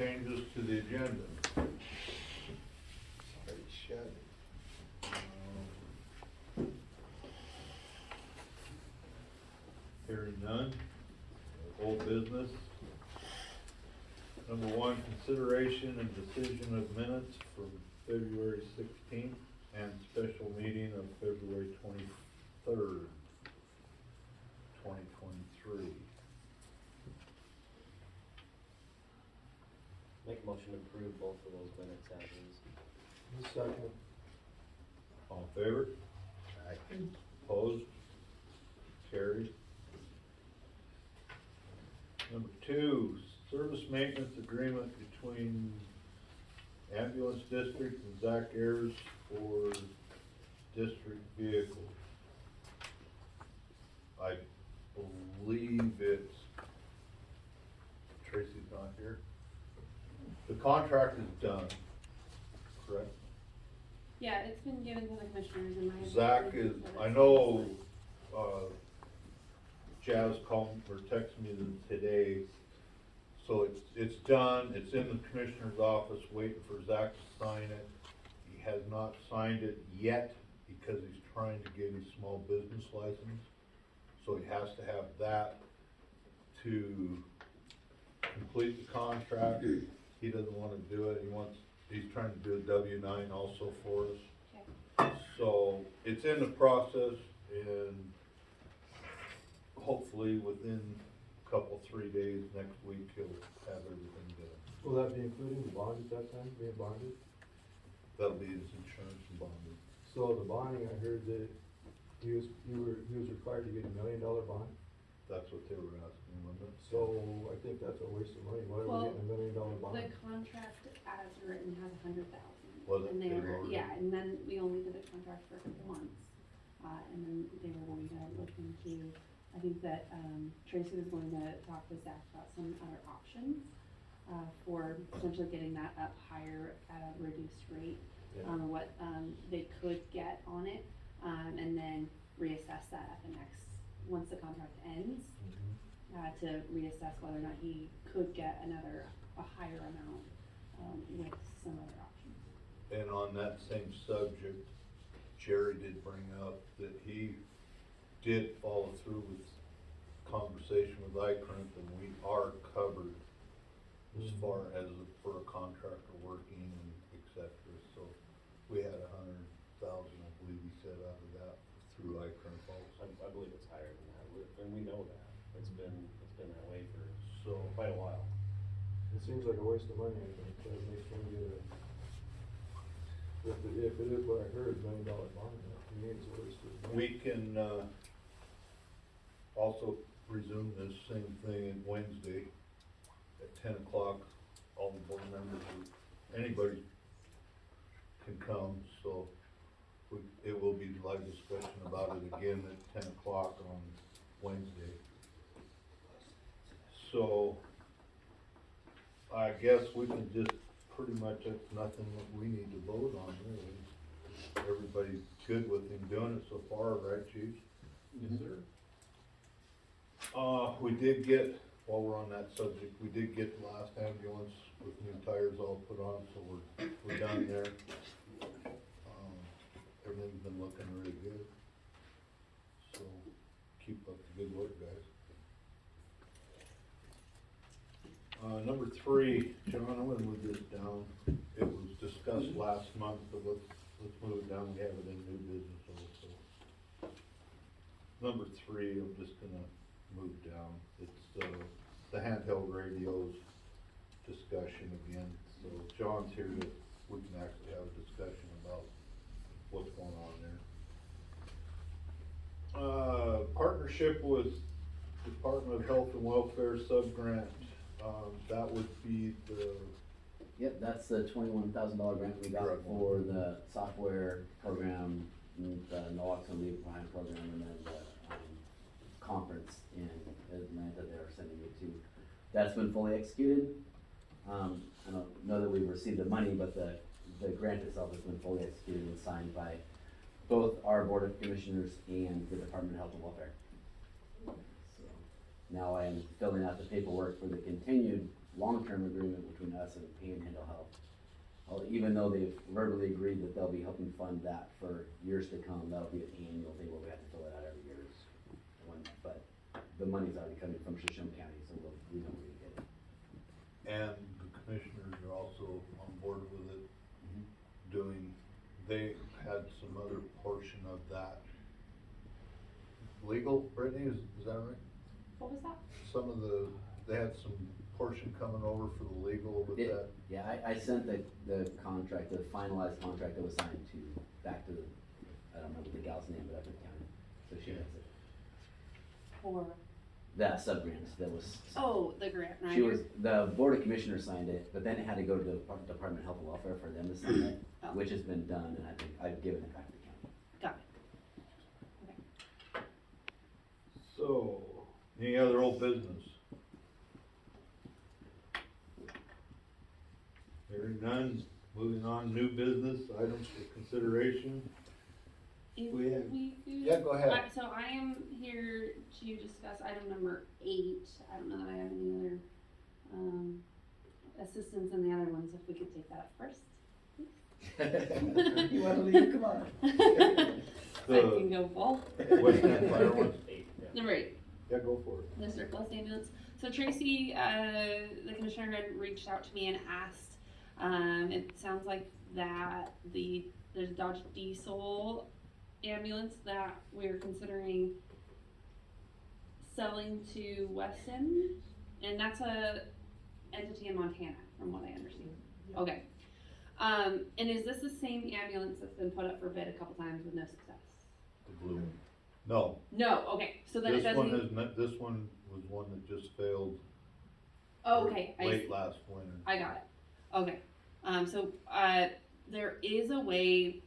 changes to the agenda? Hearing none. Old business. Number one, consideration and decision of minutes from February 16th and special meeting of February 23rd, 2023. Make a motion to approve both of those minutes as is. Second. All in favor? Aye. Opposed? Carried. Number two, service maintenance agreement between ambulance district and Zach Ayers for district vehicles. I believe it's, Tracy's not here. The contract is done, correct? Yeah, it's been given to the commissioners in my. Zach is, I know, Jazz called or texted me today, so it's done, it's in the commissioner's office, waiting for Zach to sign it. He has not signed it yet, because he's trying to get his small business license, so he has to have that to complete the contract. He doesn't wanna do it, he's trying to do a W-9 also for us. Okay. So, it's in the process, and hopefully within a couple, 3 days, next week, he'll have everything done. Will that be including the bond at that time, being bonded? That'll be his insurance and bonding. So the bonding, I heard that he was required to get $1 million bond, That's what they were asking, wasn't it? so I think that's a waste of money, why are Well, we getting $1 million bond? The contract as written has 100,000. Was it? And they They were, lowered it? yeah, and then we only did the contract for a couple months. And then they were going to look into, I think that, Tracy was going to talk with Zach about some other options, for potentially getting that up higher at a reduced rate. Yeah. What, they could get on it, and then reassess that at the next, once the contract ends, to reassess whether or not he could get a higher amount, with some other options. And on that same subject, Jerry did bring up that he did follow through with conversation with iCrimp, and we are covered as far as for a contractor working and et cetera. So we had 100,000, I believe he said, out of that through iCrimp also. I believe it's higher than that, and we know that. It's been that way for So, quite a while. It seems like a waste of money, I think, that makes him get a, if it is what I heard, $1 million bond, to me it's a waste of money. we can, also resume this same thing on Wednesday at 10 o'clock. All the board members, anybody can come, so it will be live discussion about it again at 10 o'clock on Wednesday. So, I guess we can just, pretty much, it's nothing that we need to vote on, really. Everybody's good with him doing it so far, right, chief? Yes, sir. We did get, while we're on that subject, we did get the last ambulance with new tires all put on, so we're done there. Everything's been looking really good. So, keep up the good work, guys. Number three, John, I'm gonna move this down. It was discussed last month, but let's move it down, we have it in new business also. Number three, I'm just gonna move down. It's, the handheld radios discussion again. So John's here to, we can actually have a discussion about what's going on there. Partnership with Department of Health and Welfare sub-grant, that would be the, Yep, that's the $21,000 grant we got Correct. for the software program, and the naloxone leave behind program, and then the conference in Atlanta they are sending me to. That's been fully executed. I don't know that we've received the money, but the grant itself has been fully executed and signed by both our Board of Commissioners and the Department of Health and Welfare. So now I am filling out the paperwork for the continued long-term agreement between us and Panhandle Health. Even though they've verbally agreed that they'll be helping fund that for years to come, that'll be an annual thing where we have to fill it out every year. But the money's already coming from Shoshone County, so we know we're gonna get it. And the commissioners are also on board with it, they had some other portion of that. Legal, Brittany, is that right? What was that? They had some portion coming over for the legal with that. Yeah, I sent the contract, the finalized contract that was signed back to, I don't remember the gal's name, but up in the county, so she has it. For, That sub-grant that was. oh, the grant She writer. was, the board of commissioners signed it, but then it had to go to the Department of Health and Welfare for them to sign it, Oh. which has been done, and I think I've given it back to the county. Got it. So, any other old business? Hearing none, moving on, new business, items for consideration. If We have- we could. Yeah, go ahead. So I am here to discuss item number 8. I don't know that I have any other, assistance in the other ones, if we could take that up first. You wanna leave, come on. I can go full. West End Fire ones? Number 8. Yeah, go for it. The surplus ambulance. So Tracy, the commissioner had reached out to me and asked, it sounds like that there's a Dodge Diesel ambulance that we're considering selling to Weston, and that's a entity in Montana, from what I understand. Okay. And is this the same ambulance that's been put up for bid a couple times with no success? The blue one. No. No, okay, so then it This one doesn't. is not, this one was one that just failed. Oh, okay, Late last winter. I got it. Okay. There is a way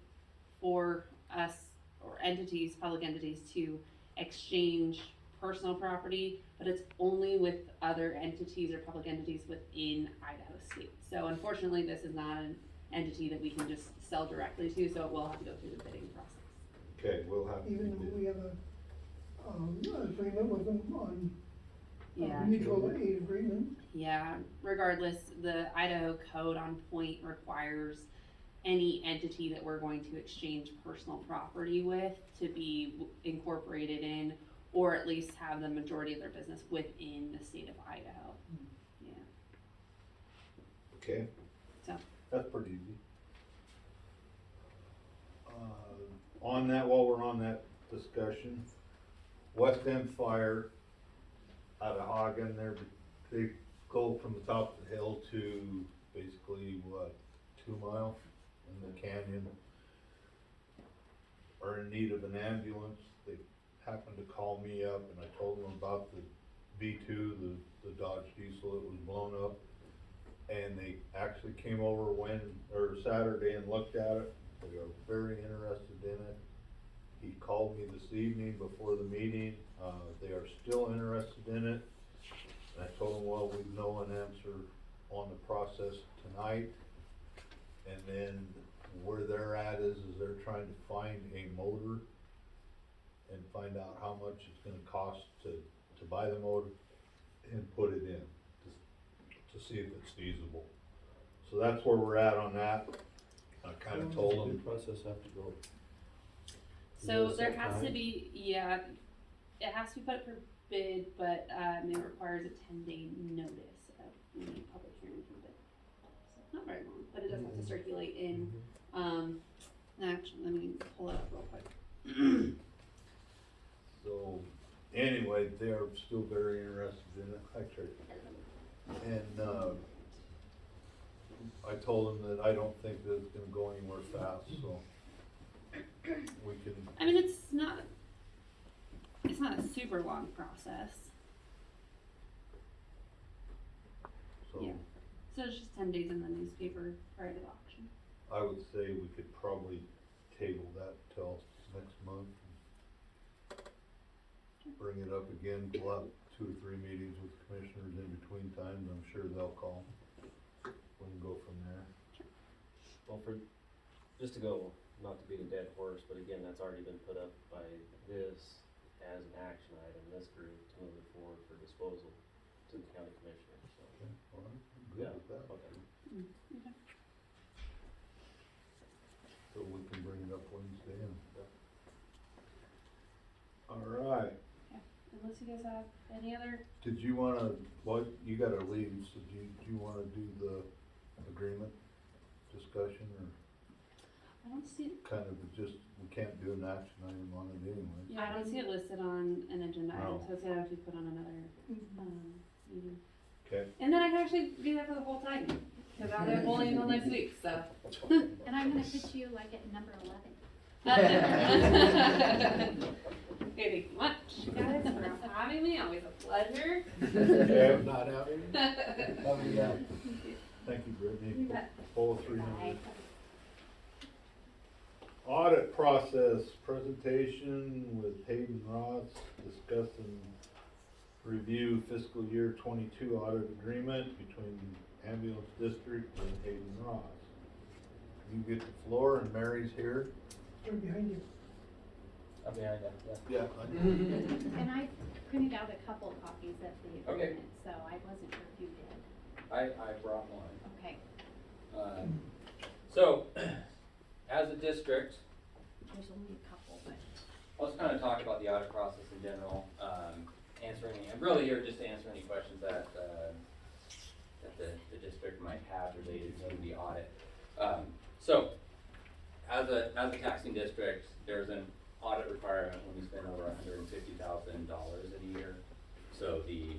for us or entities, public entities, to exchange personal property, but it's only with other entities or public entities within Idaho State. So unfortunately, this is not an entity that we can just sell directly to, so it will have to go through the bidding process. Okay, we'll have to. Even though we have a, agreement with them on Yeah. mutual aid agreement. Yeah, regardless, the Idaho code on point requires any entity that we're going to exchange personal property with to be incorporated in, or at least have the majority of their business within the state of Idaho. Yeah, Okay. So. That's pretty easy. On that, while we're on that discussion, West End Fire out of Hagen, they go from the top of the hill to basically, 2 mile in the canyon. Are in need of an ambulance. They happened to call me up and I told them about the V2, the Dodge Diesel that was blown up. And they actually came over Saturday and looked at it. They are very interested in it. He called me this evening before the meeting. They are still interested in it. And I told him, well, we know an answer on the process tonight. And then where they're at is they're trying to find a motor and find out how much it's gonna cost to buy the motor and put it in, to see if it's feasible. So that's where we're at on that. I kinda told them. Process have to go. so Is there there has to time? be, it has to be put up for bid, but, it requires a 10-day notice of any public hearing for bid. So not very long, but it does have to circulate in. Actually, let me pull it up real quick. So, anyway, they are still very interested in it. Hi, Tracy. And, I told them that I don't think that it's gonna go anywhere fast, so we can, I mean, it's not a super long process. so Yeah. So it's just 10 days in the newspaper prior to the auction. I would say we could probably table that till next month. Bring it up again, we'll have 2 or 3 meetings with commissioners in between times, I'm sure they'll call. We can go from there. Well, just to go, not to beat a dead horse, but again, that's already been put up by this as an action item, this group, to move it forward for disposal to the county commissioners, so. Okay, all right. unless you guys have any other, Did you wanna, well, you gotta leave, so do you wanna do the agreement discussion, or I don't see, kind of just, we can't do an action item on it anyway? yeah, I don't see it listed on an agenda item, No. so it's gonna have to be put on another, meeting. Okay, And then I can actually be there for the whole time, cause I'll have bowling until next week, so. And I'm gonna put you like at number 11. Hey, thank you much, guys, for having me, always a pleasure. okay, Not having, having that. thank you, Brittany, You bet. all 300. Bye. Audit process presentation with Hayden Ross discussing review fiscal year 22 audit agreement between ambulance district and Hayden Ross. You get the floor, and Mary's here. Right behind you. Up behind that, yeah. Yeah. And I printed out a couple copies of the Okay. agreement, so I wasn't sure if you did. I brought one. Okay, So, as a district, there's only a couple, but. I'll just kind of talk about the audit process in general, I'm really here just to answer any questions that the district might have related to the audit. So, as a taxing district, there's an audit requirement when we spend over $150,000 a year. So the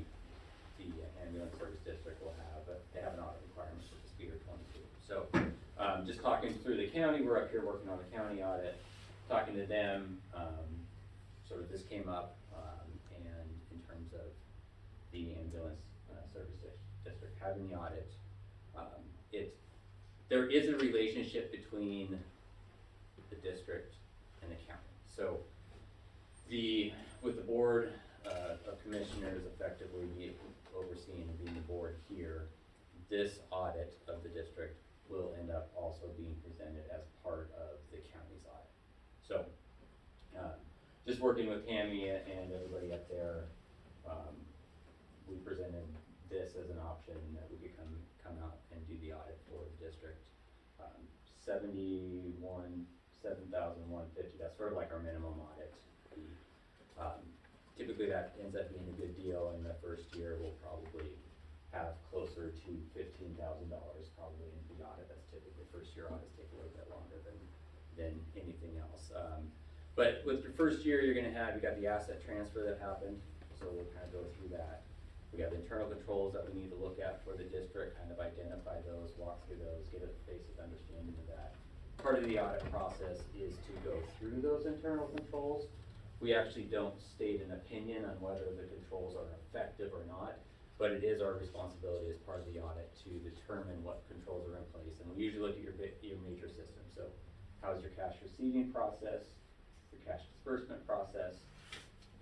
ambulance service district will they have an audit requirement for fiscal year 22. So, just talking through the county, we're up here working on the county audit, talking to them, sort of this came up, and in terms of the ambulance service district having the audit, there is a relationship between the district and the county. So with the board of commissioners effectively overseeing and being the board here, this audit of the district will end up also being presented as part of the county's audit. So, just working with Tammy and everybody up there, we presented this as an option that we could come out and do the audit for the district. $7,150, that's sort of like our minimum audit fee. Typically that ends up being a good deal, and the first year we'll probably have closer to $15,000 probably in the audit. That's typically first year audits take a little bit longer than anything else. But with your first year, you got the asset transfer that happened, so we'll kind of go through that. We have internal controls that we need to look at for the district, kind of identify those, walk through those, get a basic understanding of that. Part of the audit process is to go through those internal controls. We actually don't state an opinion on whether the controls are effective or not, but it is our responsibility as part of the audit to determine what controls are in place. And we usually look at your major systems. So how's your cash receiving process, your cash disbursement process,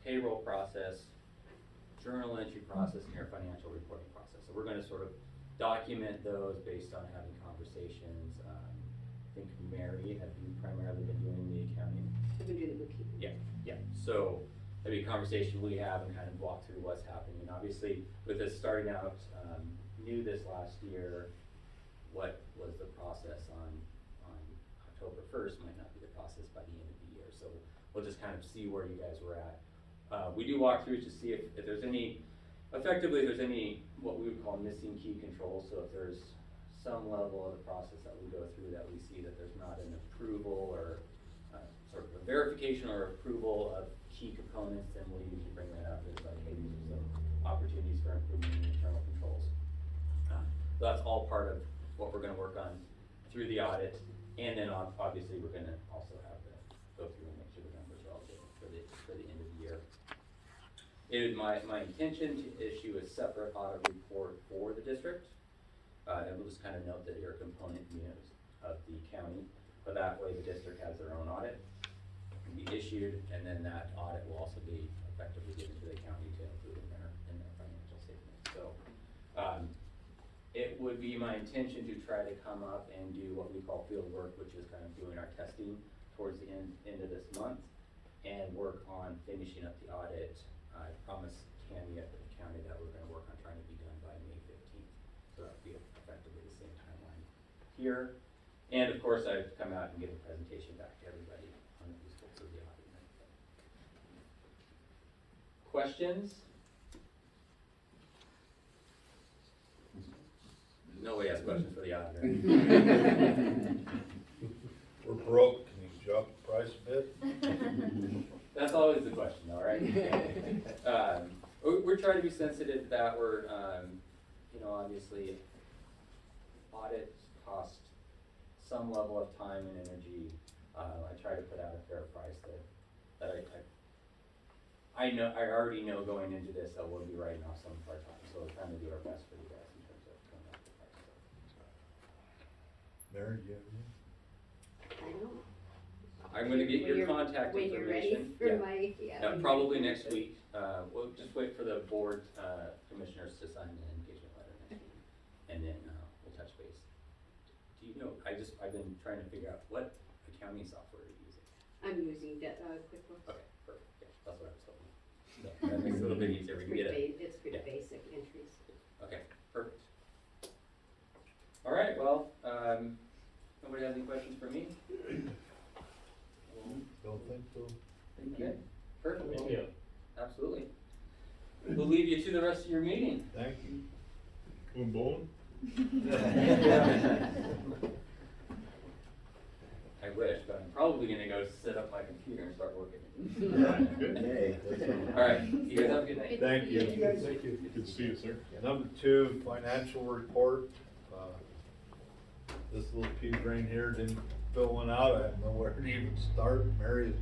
payroll process, journal entry process, and your financial reporting process. So we're gonna sort of document those based on having conversations. I think Mary, have you primarily been doing the accounting? I've been doing the bookkeeping. Yeah, so that'd be a conversation we have and kind of walk through what's happening. And obviously, with us starting out new this last year, what was the process on October 1st might not be the process by the end of the year. So we'll just kind of see where you guys were at. We do walk through to see if there's any, effectively, if there's any, what we would call missing key controls. So if there's some level of the process that we go through that we see that there's not an approval or sort of a verification or approval of key components, then we'll usually bring that up as like, hey, these are some opportunities for improvement in internal controls. So that's all part of what we're gonna work on through the audit, and then obviously we're gonna also have to go through and make sure the numbers are all good for the end of the year. It is my intention to issue a separate audit report for the district, and we'll just kind of note that you're a component unit of the county, but that way the district has their own audit, can be issued, and then that audit will also be effectively given to the county to include in their financial statements. So, it would be my intention to try to come up and do what we call field work, which is kind of doing our testing towards the end of this month, and work on finishing up the audit. I promised Tammy at the county that we're gonna work on trying to be done by May 15th. So that would be effectively the same timeline here. And of course, I'd come out and give a presentation back to everybody on the results of the audit. questions? Nobody has questions for the auditor. We're broke, can you drop the price a bit? That's always the question, all right? We're trying to be sensitive that we're, obviously, audits cost some level of time and energy. I try to put out a fair price that I already know going into this that we'll be writing off some of our time, so we're trying to do our best for you guys in terms of coming up with the price. Mary, do you have any? I don't. I'm gonna get your contact When you're ready information. for Yeah. my, Yeah, probably next week. We'll just wait for the board, commissioners to sign the engagement letter next week. And then, we'll touch base. Do you know, I've been trying to figure out what accounting software you're using. I'm using QuickBooks. Okay, perfect. Yeah, that's what I was hoping. Yeah, that makes it a little bit easier. We can get it. It's pretty yeah. basic entries. Okay, perfect. All right, well, nobody has any questions for me? Don't think so? Thank you. Okay, perfect. Well, absolutely. We'll leave you to the rest of your meeting. Thank you. Going bowling? I wish, but I'm probably gonna go set up my computer and start working. Yay. All right, you guys have a good night. Thank you. Thank you. Good to see you, sir. Number 2, financial report. This little pea brain here didn't fill one out, I have nowhere to even start. Mary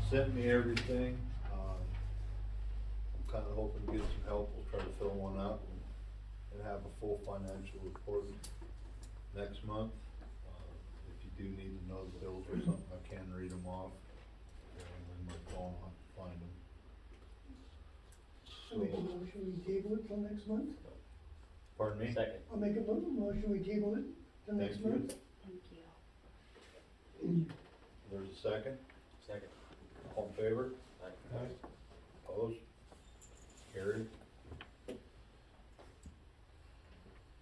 sent me everything. I'm kinda hoping to get some help, we'll try to fill one out and have a full financial report next month. If you do need to know the bills or something, I can read them off. In my phone, I'll find them. I'll make a motion, we table it till next month? Pardon me? Second. I'll make a motion, we table it till next Thank you. month? Thank you. There's a second? Second. All in favor? Aye. Opposed? Carried.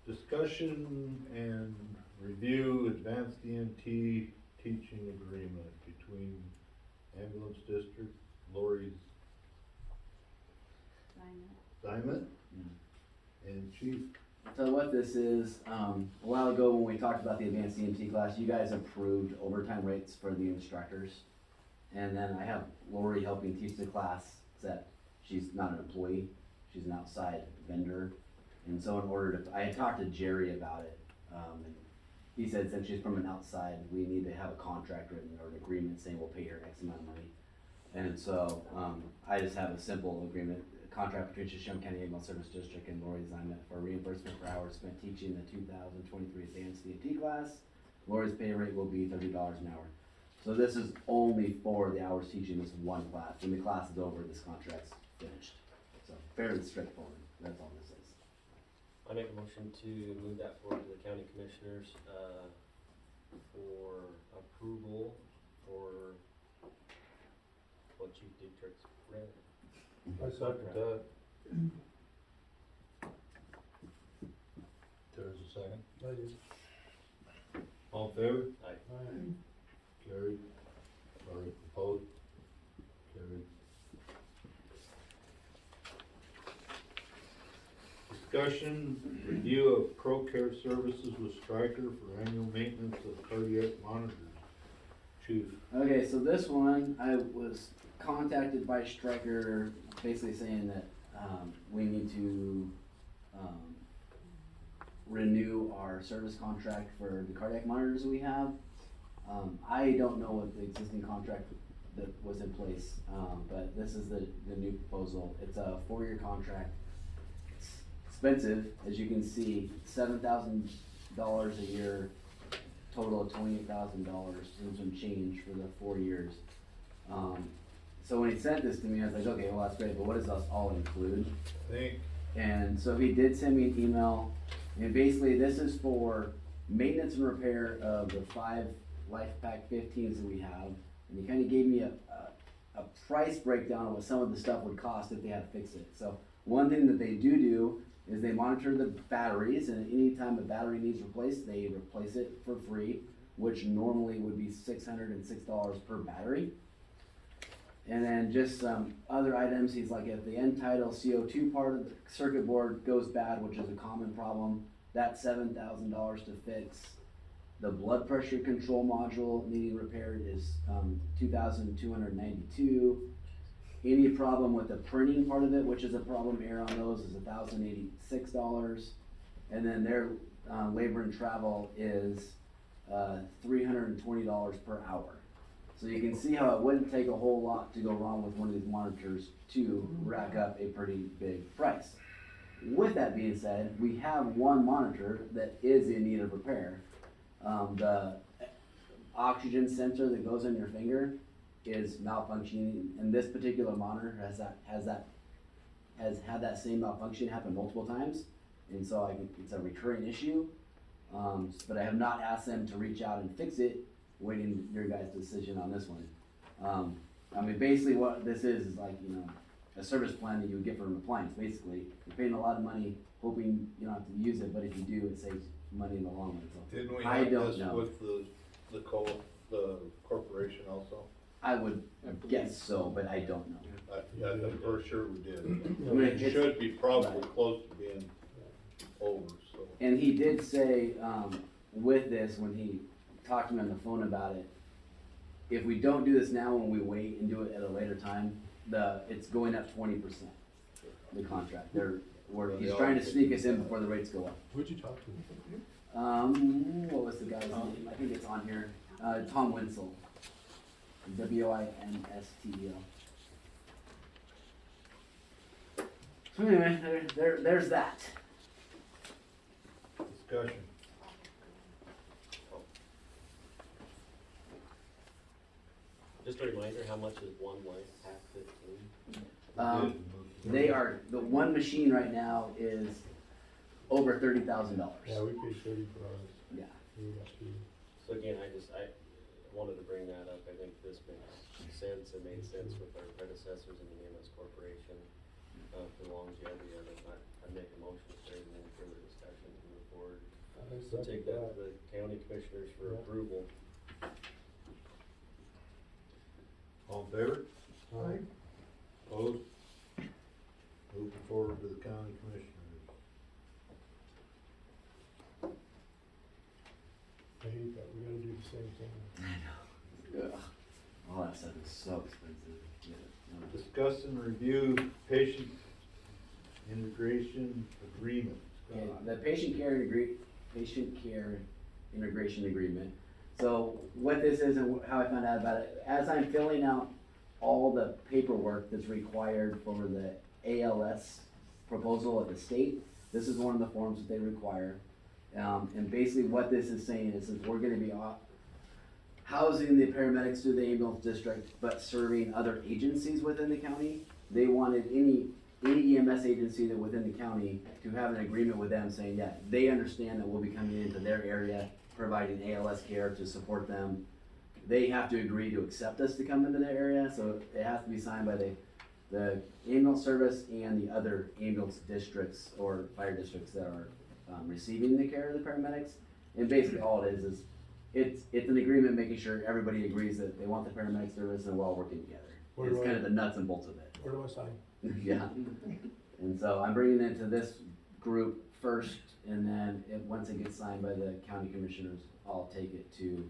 Discussion and review advanced EMT teaching agreement between ambulance district, Lori's Diamond, and Chief. So what this is, a while ago when we talked about the advanced EMT class, you guys approved overtime rates for the instructors. And then I have Lori helping teach the class, except she's not an employee, she's an outside vendor. And so in order to, I had talked to Jerry about it, and he said since she's from an outside, we need to have a contract written or an agreement saying we'll pay her X amount of money. And so, I just have a simple agreement, contract between Shoshone County Ambulance Service District and Lori's Diamond for reimbursement for hours spent teaching the 2023 advanced EMT class. Lori's pay rate will be $30 an hour. So this is only for the hours teaching this one class. When the class is over, this contract's finished. So fairly straightforward, that's all this is. I make a motion to move that forward to the county commissioners, for approval for what Chief Dietrich's read. I second that. There's a second. I just, All in favor? aye. Carried. Sorry, opposed? Carried. Discussion, review of pro care services with Stryker for annual maintenance of cardiac monitors. Chief. Okay, so this one, I was contacted by Stryker, basically saying that, we need to, renew our service contract for the cardiac monitors we have. I don't know what the existing contract that was in place, but this is the new proposal. It's a 4-year contract. It's expensive, as you can see, $7,000 a year, total of $28,000, and some change for the 4 years. So when he sent this to me, I was like, okay, well, that's great, but what does this all include? Think. And so he did send me an email, and basically this is for maintenance and repair of the 5 LifePak 15s that we have. And he kind of gave me a price breakdown of what some of the stuff would cost if they had to fix it. So one thing that they do is they monitor the batteries, and anytime a battery needs replaced, they replace it for free, which normally would be $606 per battery. And then just some other items, he's like, if the end tidal CO2 part of the circuit board goes bad, which is a common problem, that's $7,000 to fix. The blood pressure control module needing repaired is, $2,292. Any problem with the printing part of it, which is a problem error on those, is $1,086. And then their, labor and travel is, $320 per hour. So you can see how it wouldn't take a whole lot to go wrong with one of these monitors to rack up a pretty big price. With that being said, we have one monitor that is in need of repair. The oxygen sensor that goes on your finger is malfunctioning, and this particular monitor has had that same malfunction happen multiple times, and so it's a recurring issue. But I have not asked them to reach out and fix it, waiting your guys' decision on this one. I mean, basically what this is like, you know, a service plan that you would get for an appliance, basically. You're paying a lot of money, hoping you don't have to use it, but if you do, it saves money in the long run, so. Didn't we I have don't this know. with the corporation also? I would guess so, but I don't know. I'm for sure we did. I mean, It it's- should be probably right. close to being over, so. And he did say, with this, when he talked to me on the phone about it, if we don't do this now and we wait and do it at a later time, it's going up 20%, the contract. He's trying to sneak us in before the rates go up. Who'd you talk to? What was the guy's name? I think it's on here. Tom Winsel. Winstel. So anyway, there's that. Discussion. Just a reminder, how much is one light, half 15? The one machine right now is over $30,000. Yeah, we paid 30 for ours. Yeah. We got two. So again, I wanted to bring that up. I think this makes sense. It made sense with our predecessors in the EMS Corporation, for the longevity of it. I'd make a motion if there's any further discussion to move forward. I So take that second to the county commissioners for Yeah. approval. All in favor? Aye. Opposed? Moving forward to the county commissioners. I hate that, we gotta do the same thing. Ugh. All that stuff is so expensive. Yeah, no. Discuss and review patient integration agreement. Okay, the patient care integration agreement. So what this is and how I found out about it, as I'm filling out all the paperwork that's required for the ALS proposal at the state, this is one of the forms that they require. And basically what this is saying is that we're gonna be housing the paramedics through the ambulance district, but serving other agencies within the county. They wanted any EMS agency that within the county to have an agreement with them saying, yeah, they understand that we'll be coming into their area, providing ALS care to support them. They have to agree to accept us to come into their area, so it has to be signed by the ambulance service and the other ambulance districts or fire districts that are receiving the care of the paramedics. And basically all it is it's an agreement making sure everybody agrees that they want the paramedic service and we're all working together. Where It's do kind I- of the nuts and bolts of it. Where do I sign? Yeah. And so I'm bringing it to this group first, and then once it gets signed by the county commissioners, I'll take it to,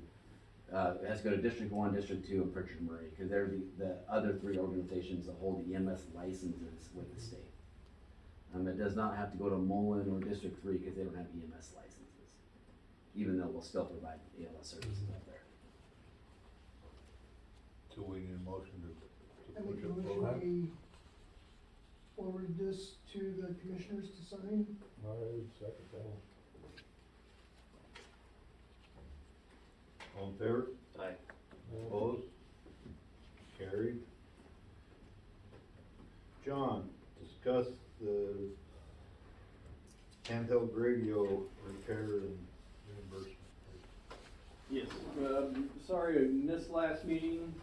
it has to go to District 1, District 2, and Pritchard and Murray, because they're the other three organizations that hold the EMS licenses with the state. It does not have to go to Mullen or District 3, because they don't have EMS licenses, even though we'll still provide ALS services up there. So we need a motion to I push make a it motion forward. we forward this to the commissioners to sign. I second that. All in favor? Aye. Opposed? Carried. John, discuss the handheld radio repair and reimbursement. Yes, sorry I missed last meeting,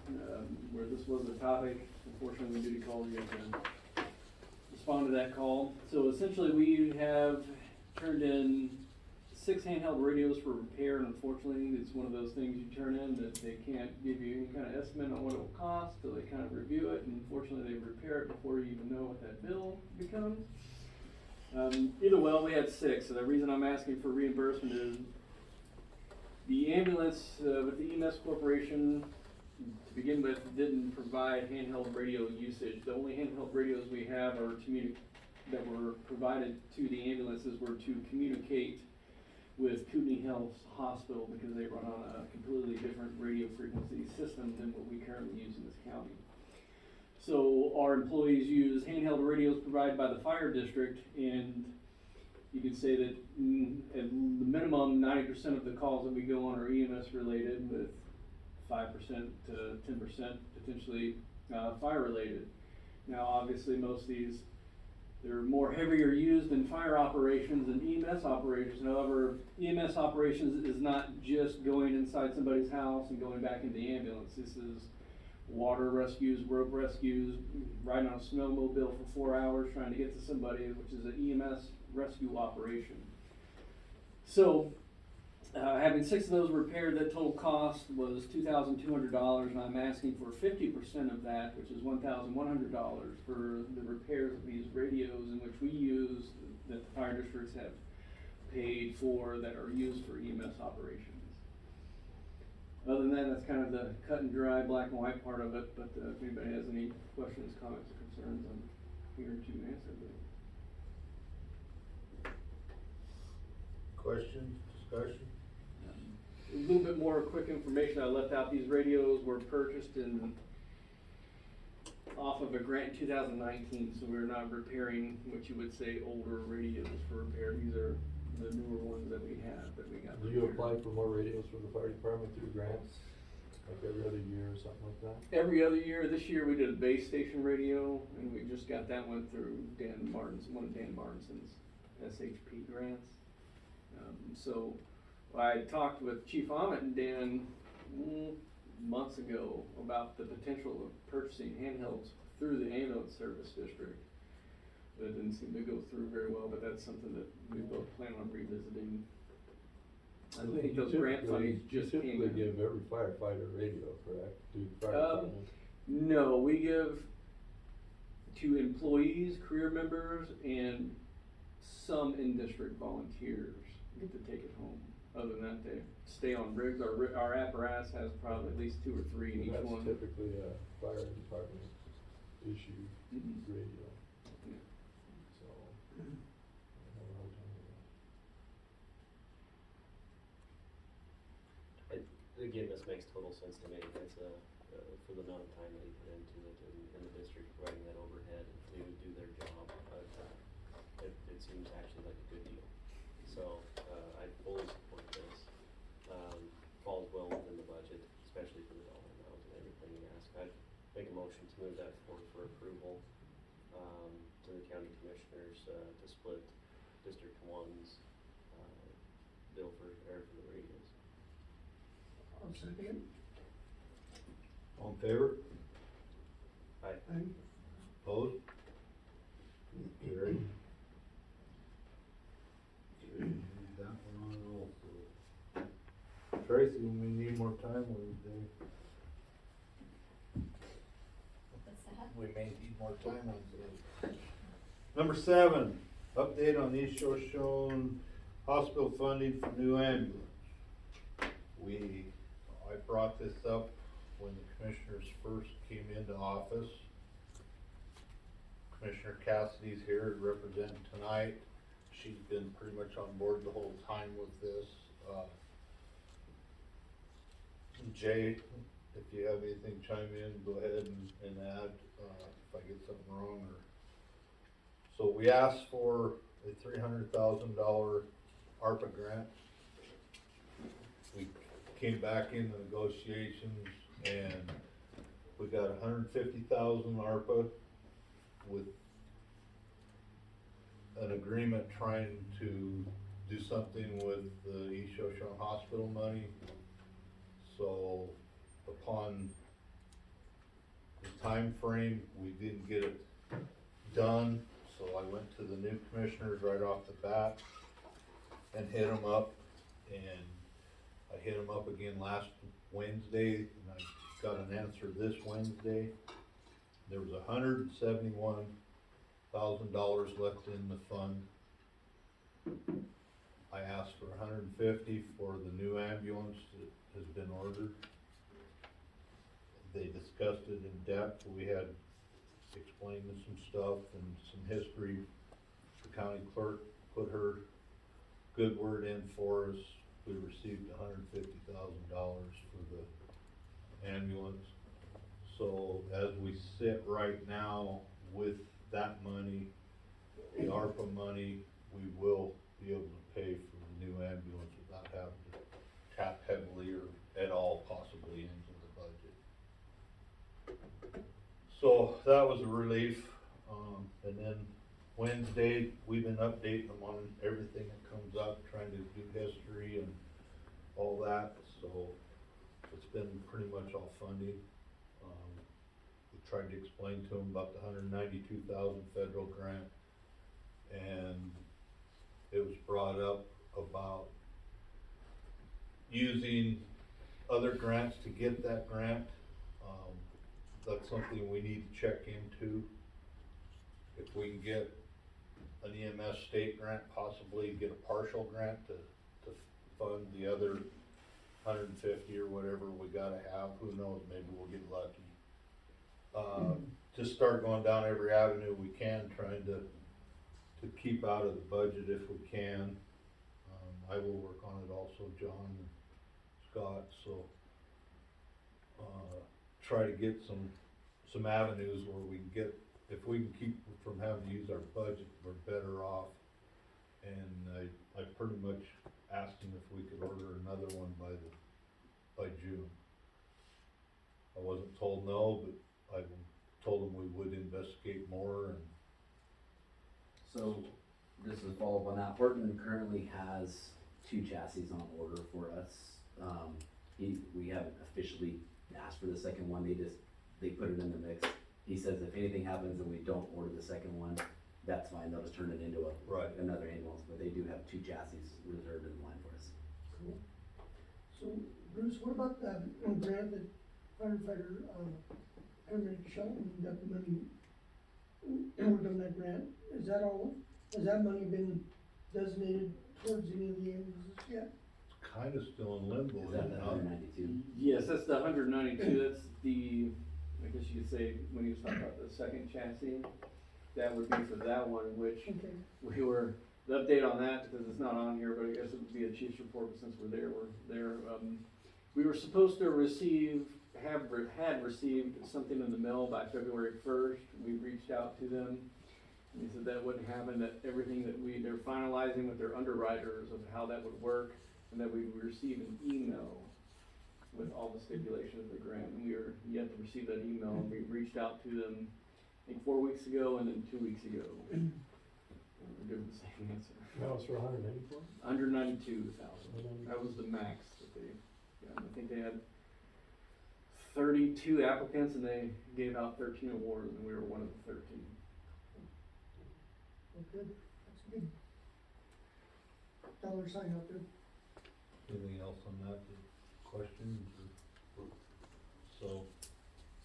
where this was a topic. Unfortunately, we duty called you to respond to that call. So essentially, we have turned in 6 handheld radios for repair, and unfortunately, it's one of those things you turn in that they can't give you any kind of estimate on what it will cost, so they kind of review it, and unfortunately, they repair it before you even know what that bill becomes. Either way, we had 6, so the reason I'm asking for reimbursement is the ambulance with the EMS Corporation, to begin with, didn't provide handheld radio usage. The only handheld radios we have are that were provided to the ambulances were to communicate with Kootenai Health Hospital because they run on a completely different radio frequency system than what we currently use in this county. So our employees use handheld radios provided by the fire district, and you could say that at the minimum 90% of the calls that we go on are EMS related, with 5% to 10% potentially fire related. Now obviously most of these, they're more heavier used in fire operations than EMS operations. However, EMS operations is not just going inside somebody's house and going back in the ambulance. This is water rescues, rope rescues, riding on a snowmobile for 4 hours trying to get to somebody, which is an EMS rescue operation. So, having 6 of those repaired, that total cost was $2,200, and I'm asking for 50% of that, which is $1,100 for the repairs of these radios in which we use, that the fire districts have paid for, that are used for EMS operations. Other than that, that's kind of the cut and dry, black and white part of it, but if anybody has any questions, comments, or concerns, I'm here to answer them. Questions, discussion? A little bit more quick information I left out. These radios were purchased off of a grant in 2019, so we're not repairing what you would say older radios for repair. These are the newer ones that we have, that we got. Do you apply for more radios for the fire department through grants, like every other year or something like that? Every other year. This year we did a base station radio, and we just got that one through one of Dan Martinson's SHP grants. So I talked with Chief Ahmet and Dan months ago about the potential of purchasing handhelds through the ambulance service district. That didn't seem to go through very well, but that's something that we both plan on revisiting. I think those grant fundings just came in. You typically give every firefighter a radio, correct? To the fire department? No, we give to employees, career members, and some in-district volunteers get to take it home. Other than that, they stay on rigs. Our apparatus has probably at least 2 or 3 in each That's one. typically a fire department issue radio. Yeah. So, I have a hard time with that. Again, this makes total sense to me. It's for the amount of time that he put into it and the district providing that overhead to do their job. It seems actually like a good deal. So, I fully support this. Falls well within the budget, especially for the dollar amount and everything you ask. I'd make a motion to move that forward for approval, to the county commissioners, to split District 1's, bill for the radios. I'll second it. All in favor? Aye. Aye. Opposed? Carried. That one on also. Tracy, when we need more time, Wednesday, What's that? we may need more time Wednesday. Number 7, update on East Shoshone hospital funding for new ambulance. I brought this up when the commissioners first came into office. Commissioner Casady's here to represent tonight. She's been pretty much on board the whole time with this. Jay, if you have anything, chime in, go ahead and add, if I get something wrong or. So we asked for a $300,000 ARPA grant. We came back into negotiations and we got $150,000 ARPA with an agreement trying to do something with the East Shoshone Hospital money. So upon the time frame, we didn't get it done, so I went to the new commissioners right off the bat and hit them up, and I hit them up again last Wednesday, and I got an answer this Wednesday. There was $171,000 left in the fund. I asked for $150 for the new ambulance that has been ordered. They discussed it in depth. We had explained some stuff and some history. The county clerk put her good word in for us. We received $150,000 for the ambulance. So as we sit right now with that money, the ARPA money, we will be able to pay for the new ambulance without having to tap heavily or at all possibly into the budget. So that was a relief. And then Wednesday, we've been updating them on everything that comes up, trying to do history and all that. So it's been pretty much all funding. We tried to explain to them about the $192,000 federal grant, and it was brought up about using other grants to get that grant. That's something we need to check into. If we can get an EMS state grant, possibly get a partial grant to fund the other 150 or whatever we gotta have, who knows, maybe we'll get lucky. Just start going down every avenue we can, trying to keep out of the budget if we can. I will work on it also, John and Scott, so, try to get some avenues where we can get, if we can keep from having to use our budget, we're better off. And I pretty much asked him if we could order another one by June. I wasn't told no, but I told him we would investigate more. And So, just to follow up on that, Horton currently has 2 chassis on order for us. We haven't officially asked for the second one, they put it in the mix. He says if anything happens and we don't order the second one, that's fine, they'll just turn it into another ambulance, but they do have 2 chassis reserved in line for us. Cool. So Bruce, what about that grant that firefighter, p.m Shoshone got the money, worked on that grant? Is that all, has that money been designated towards any of the ambulances yet? kinda still in limbo, Is is that it the not? 192? Yes, that's the 192, that's the, I guess you could say, when he was talking about the second chassis, that would be for that one, which Okay. we were, the update on that, because it's not on here, but I guess it would be a chief's report, but since we're there. We were supposed to had received something in the mail by February 1st, we reached out to them, and they said that wouldn't happen, that everything that they're finalizing with their underwriters of how that would work, and that we would receive an email with all the stipulations of the grant, and we are yet to receive that email, and we reached out to them, I think 4 weeks ago, and then 2 weeks ago. We're given the same answer. That was for 184? 192,000, that was the max that they, I think they had 32 applicants, and they gave out 13 awards, and we were one of the 13. Well, good, that's a good dollar sign out there. Anything else on that, questions or, so,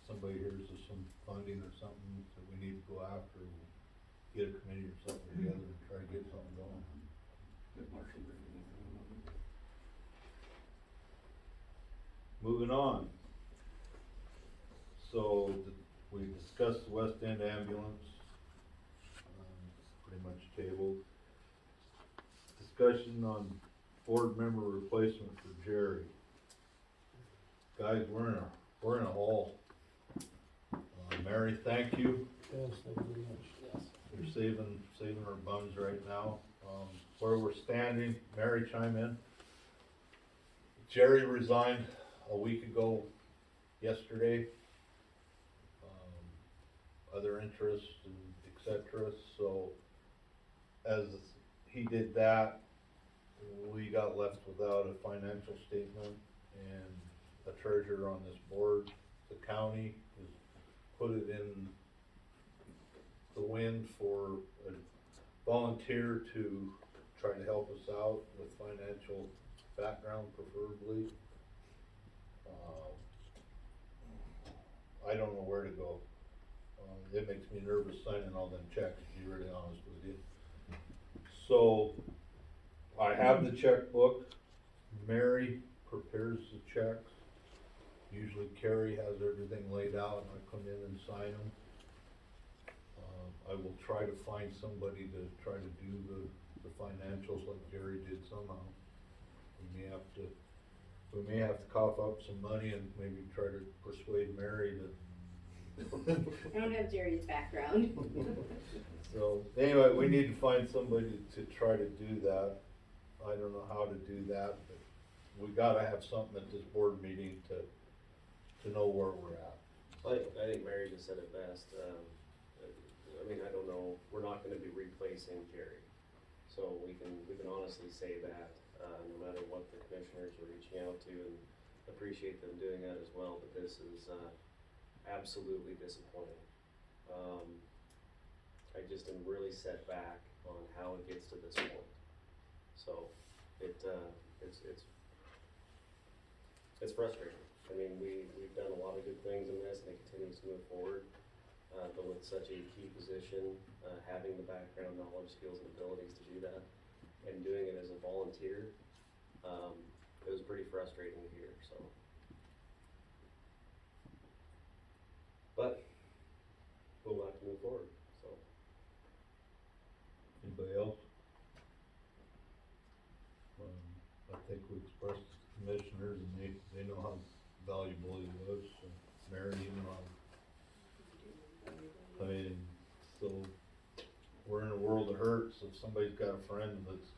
somebody hears of some funding or something that we need to go after, we'll get a committee or something together and try to get something going. Moving on. So, we discussed the West End ambulance, pretty much tabled. Discussion on board member replacement for Jerry. Guys, we're in a hole. Mary, thank you. Yes, thank you very much. You're saving our bums right now. Where we're standing, Mary, chime in. Jerry resigned a week ago yesterday. Other interests and et cetera, so as he did that, we got left without a financial statement and a treasurer on this board. The county has put it in the wind for a volunteer to try to help us out with financial background preferably. I don't know where to go. It makes me nervous signing all them checks, to be really honest with you. So, I have the checkbook. Mary prepares the checks. Usually Carrie has everything laid out and I come in and sign them. I will try to find somebody to try to do the financials like Jerry did somehow. We may have to cough up some money and maybe try to persuade Mary to. I don't have Jerry's background. So, anyway, we need to find somebody to try to do that. I don't know how to do that, but we gotta have something at this board meeting to know where we're at. I think Mary just said it best. I mean, I don't know, we're not gonna be replacing Jerry. So we can honestly say that, no matter what the commissioners are reaching out to, and appreciate them doing that as well, but this is, absolutely disappointing. I just am really set back on how it gets to this point. So, it's frustrating. I mean, we've done a lot of good things in this, and it continues to move forward. But with such a key position, having the background, knowledge, skills, and abilities to do that, and doing it as a volunteer, it was pretty frustrating to hear, so. But, we'll have to move forward, so. Anybody else? I think we expressed to the commissioners and they know how valuable he was, so Mary, you know how. I mean, so we're in a world of hurts. If somebody's got a friend that's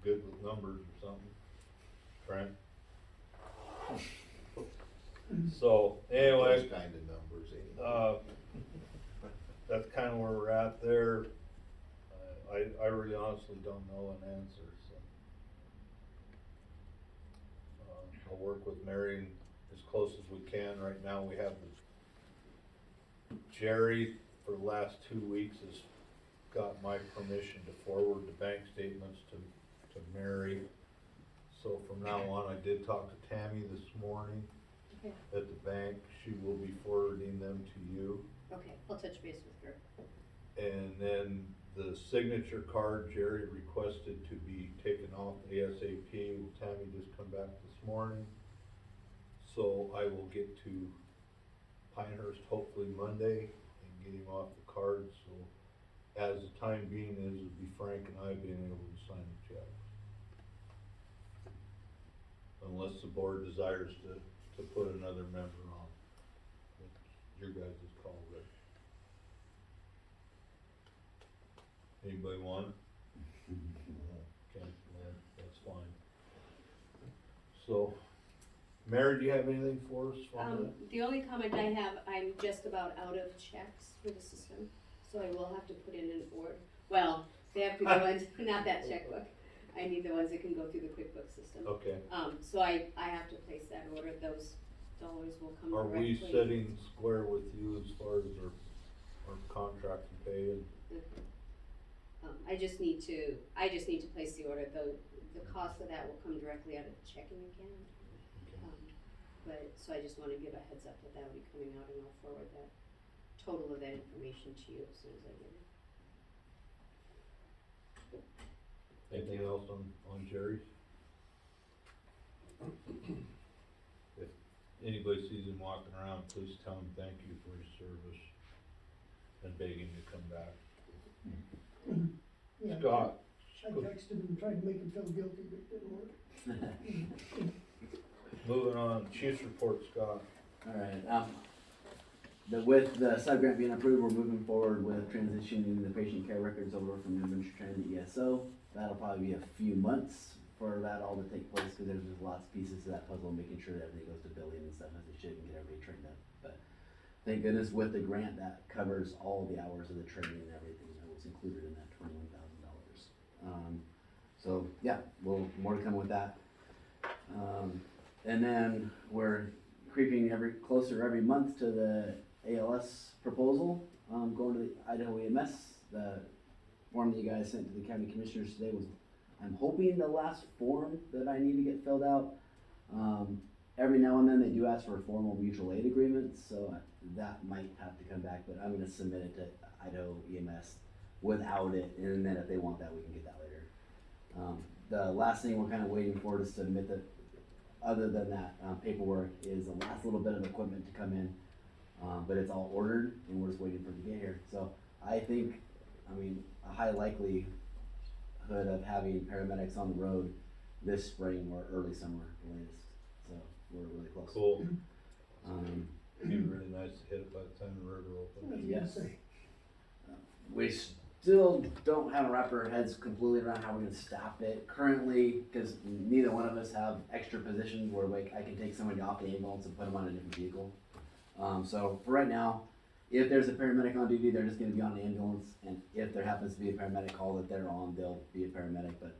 good with numbers or something, Trent. So anyway, Those kind of numbers anyway. that's kind of where we're at there. I really honestly don't know an answer, so. I'll work with Mary as close as we can. Right now we have Jerry for the last 2 weeks has got my permission to forward the bank statements to Mary. So from now on, I did talk to Tammy this morning Okay. at the bank. She will be forwarding them to you. Okay, I'll touch base with her. And then the signature card Jerry requested to be taken off ASAP. Tammy just come back this morning. So I will get to Pinehurst hopefully Monday and get him off the card. So as the time being is, it'll be Frank and I being able to sign the checks. Unless the board desires to put another member on. It's your guys' call, Rick. Anybody want? Okay, well, that's fine. So, Mary, do you have anything for us on that? The only comment I have, I'm just about out of checks for the system, so I will have to put in an order. Well, they have to go in, not that checkbook. I need the ones that can go through the QuickBooks system. Okay. So I have to place that order. Those dollars will come Are directly. we sitting square with you as far as our contract and pay and? I just need to place the order. The cost of that will come directly out of the checking account. So I just wanna give a heads up that that'll be coming out, and I'll forward that total of that information to you as soon as I get it. Anything else on Jerry's? If anybody sees him walking around, please tell him thank you for his service and beg him to come back. Yeah, Scott. I texted him, tried to make him feel guilty, but it didn't work. Moving on, Chief's report, Scott. Alright, with the sub-grant being approved, we're moving forward with transitioning the patient care records over from New Hampshire Trend to ESO. That'll probably be a few months for that all to take place, because there's just lots of pieces to that puzzle, making sure that everything goes to billing and stuff as it should, and get everybody trained up. But thank goodness with the grant, that covers all the hours of the training and everything that was included in that $21,000. So yeah, more to come with that. And then we're creeping closer every month to the ALS proposal, going to the Idaho EMS. The form that you guys sent to the county commissioners today was, I'm hoping the last form that I need to get filled out. Every now and then they do ask for formal mutual aid agreements, so that might have to come back, but I'm gonna submit it to Idaho EMS without it, and then if they want that, we can get that later. The last thing we're kinda waiting for to submit the, other than that, paperwork, is the last little bit of equipment to come in. But it's all ordered, and we're just waiting for it to get here, so I think, I mean, a high likelihood of having paramedics on the road this spring or early summer latest, so we're really close. Cool. Um, Be really nice to hit it by the time the road opens. Yes. We still don't have wrapped our heads completely around how we're gonna stop it currently, cause neither one of us have extra positions where like I can take somebody off the ambulance and put them on a different vehicle. So for right now, if there's a paramedic on duty, they're just gonna be on the ambulance, and if there happens to be a paramedic call that they're on, they'll be a paramedic, but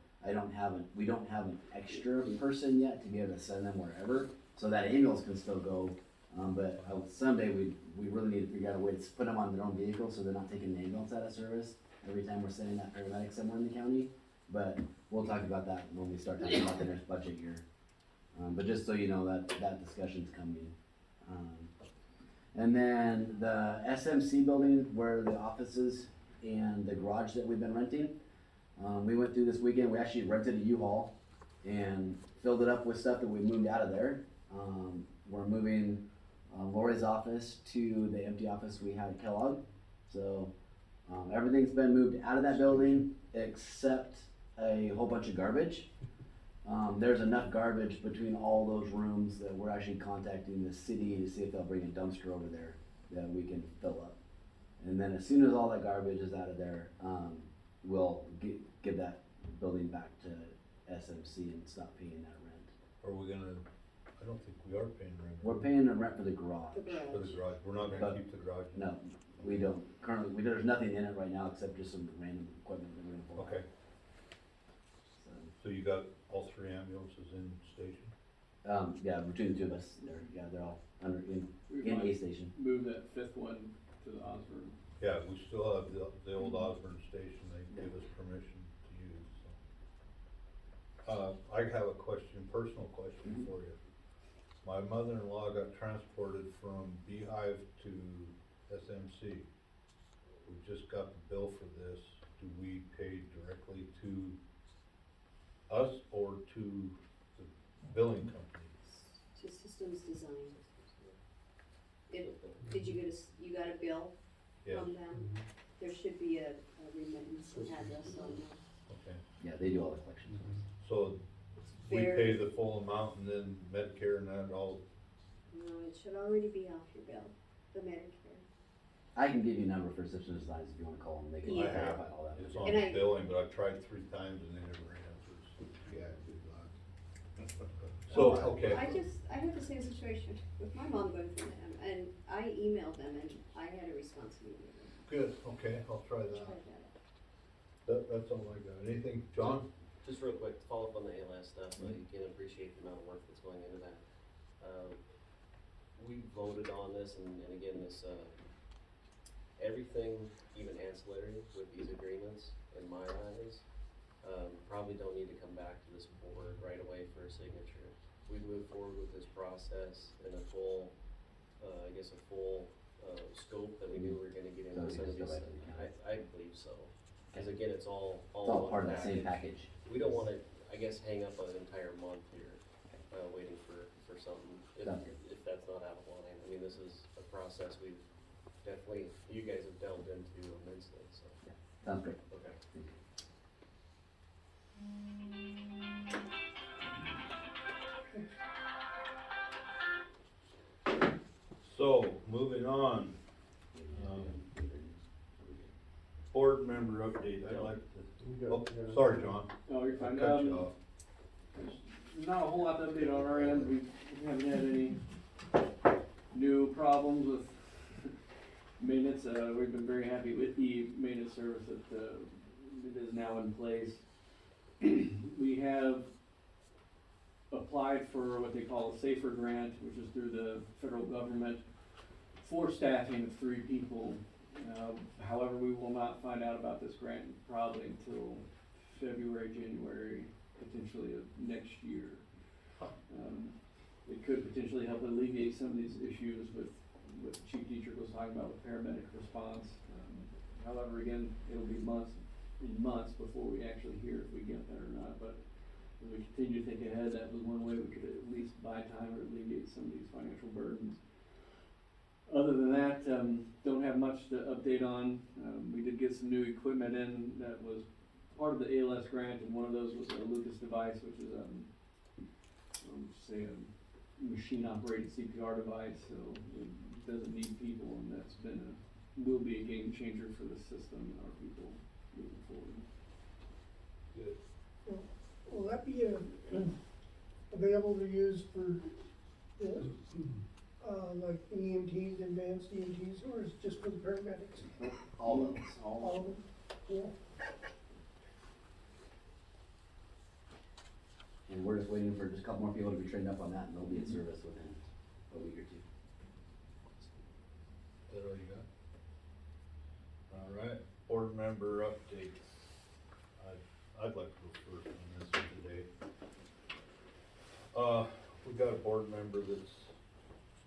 we don't have an extra person yet to be able to send them wherever, so that ambulance can still go. But someday we really need to figure out a way to put them on their own vehicle, so they're not taking the ambulance out of service every time we're sending that paramedic somewhere in the county. But we'll talk about that when we start talking about the next budget year. But just so you know, that discussion's coming. And then the SMC building where the offices and the garage that we've been renting, we went through this weekend, we actually rented a U-Haul and filled it up with stuff that we moved out of there. We're moving Lori's office to the empty office we had at Kellogg. So everything's been moved out of that building except a whole bunch of garbage. There's enough garbage between all those rooms that we're actually contacting the city to see if they'll bring a dumpster over there that we can fill up. And then as soon as all that garbage is out of there, we'll give that building back to SMC and stop paying that rent. Are we gonna, I don't think we are paying rent. We're paying the rent for the garage. For the garage, we're not gonna But- keep the garage. No, we don't. Currently, there's nothing in it right now except just some random equipment that we're gonna pull out. Okay, So, so you got all 3 ambulances in station? yeah, between the two of us, they're all in A station. Move that fifth one to the Osborne. Yeah, we still have the old Osborne station they give us permission to use, so. I have a question, personal question for you. My mother-in-law got transported from Beehive to SMC. We just got the bill for this. Do we pay directly to us or to the billing company? To systems design. Did you get you got a bill Yes, from them? There should be a remittance address on there. okay. Yeah, they do all the collections. So we Fair. pay the full amount and then Medicare and that all, No, it should already be off your bill, the Medicare. I can give you a number for systems designs if you wanna call them, they can Yeah. verify all that. it's on And the I- billing, but I've tried 3 times and they never answer, so, yeah, good luck. So, okay, I had the same situation with my mom going through that, and I emailed them and I had a response immediately. good, okay, I'll try Tried that. that. That's all I got. Anything, John? Just real quick, to follow up on the ALS stuff, you can appreciate the amount of work that's going into that. We voted on this, and again, this, everything, even ancillary with these agreements, in my eyes, probably don't need to come back to this board right away for a signature. We moved forward with this process in a full, scope that we knew we were gonna get into So some of it's these. the right of the county. I believe so, cause again, it's all It's all one part of that same package. package. We don't wanna, I guess, hang up an entire month here, waiting for something, Sounds good. if that's not out of line. I mean, this is a process we've definitely, you guys have delved into immensely, so, Sounds great. okay. So, moving on, board member update, I'd like to, oh, sorry, John, Oh, you're I fine. cut you off. Not a whole lot to update on our end. We haven't had any new problems with maintenance. We've been very happy with the maintenance service that it is now in place. We have applied for what they call a SAFER grant, which is through the federal government, for staffing of 3 people However, we will not find out about this grant probably until February, January, potentially of next year. It could potentially help alleviate some of these issues with what Chief Dietrich was talking about with paramedic response. However, again, it'll be months before we actually hear if we get that or not, but as we continue to think ahead, that was one way we could at least buy time or alleviate some of these financial burdens. Other than that, don't have much to update on. We did get some new equipment in that was part of the ALS grant, and one of those was a Lucas device, which is say a machine operated CPR device, so it doesn't need people, and that's will be a game changer for the system and our people moving forward. Good. Will that be, available to use for, like EMTs, advanced EMTs, or is it just for the paramedics? All of us, All of them? Yeah. And we're just waiting for just a couple more people to be trained up on that, and they'll be in service within a week or two. Is that all you got? All right, board member updates. I'd like to go first on this one today. We got a board member that's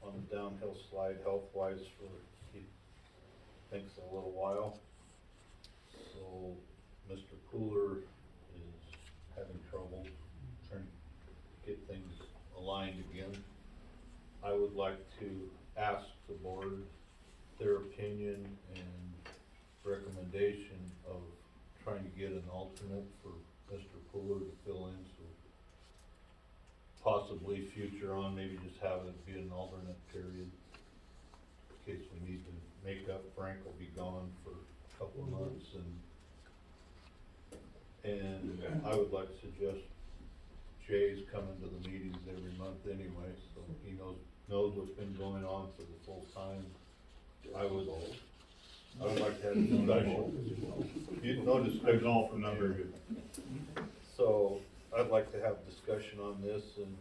on the downhill slide health-wise for, he thinks a little while. So Mr. Pooler is having trouble trying to get things aligned again. I would like to ask the board their opinion and recommendation of trying to get an alternate for Mr. Pooler to fill in, so possibly future on, maybe just have it be an alternate period in case we need to make up. Frank will be gone for a couple of months, and I would like to suggest Jay's coming to the meetings every month anyway, so he knows what's been going on for the full time. I would like to have a discussion. You know, discussion off the number. So I'd like to have discussion on this and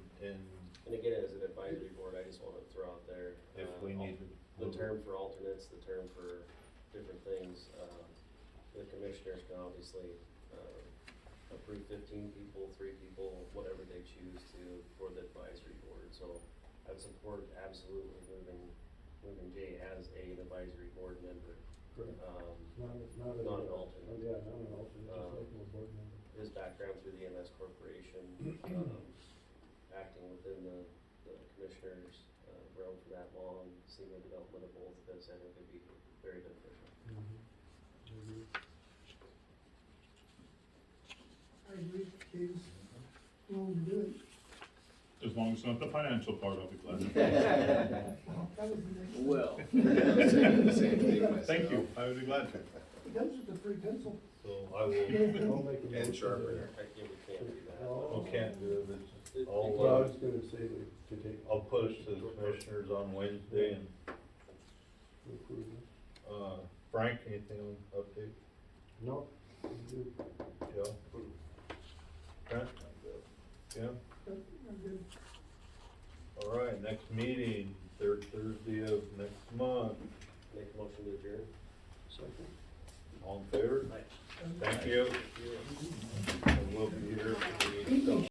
again, as an advisory board, I just wanna throw out there. if we need to. The term for alternates, the term for different things, the commissioners can obviously, approve 15 people, 3 people, whatever they choose to, for the advisory board, so I'd support absolutely moving Jay as an advisory board member. Correct. Not Not an alternate. Yeah, not an alternate, just like a board member. His background through the MS Corporation, acting within the commissioners, realm for that long, seeing the development of both of us, I think would be very beneficial. I agree, James. Willing to do it. As long as it's not the financial part, I'll be glad. That was the next. Well. Thank you, I would be glad to. It comes with a free pencil. So I will, I'll make a motion. And sharpener. I think we can't do that. No. I can't do it, it's, Well, I I'll, was gonna say to take. I'll push to the commissioners on Wednesday and, To approve it. Frank, anything on update? No, I'm good. Joe? Trent? Jim? I'm good. All right, next meeting, third Thursday of next month. Make a motion to adjourn. Second. All in favor? Aye. Thank you. And we'll be here.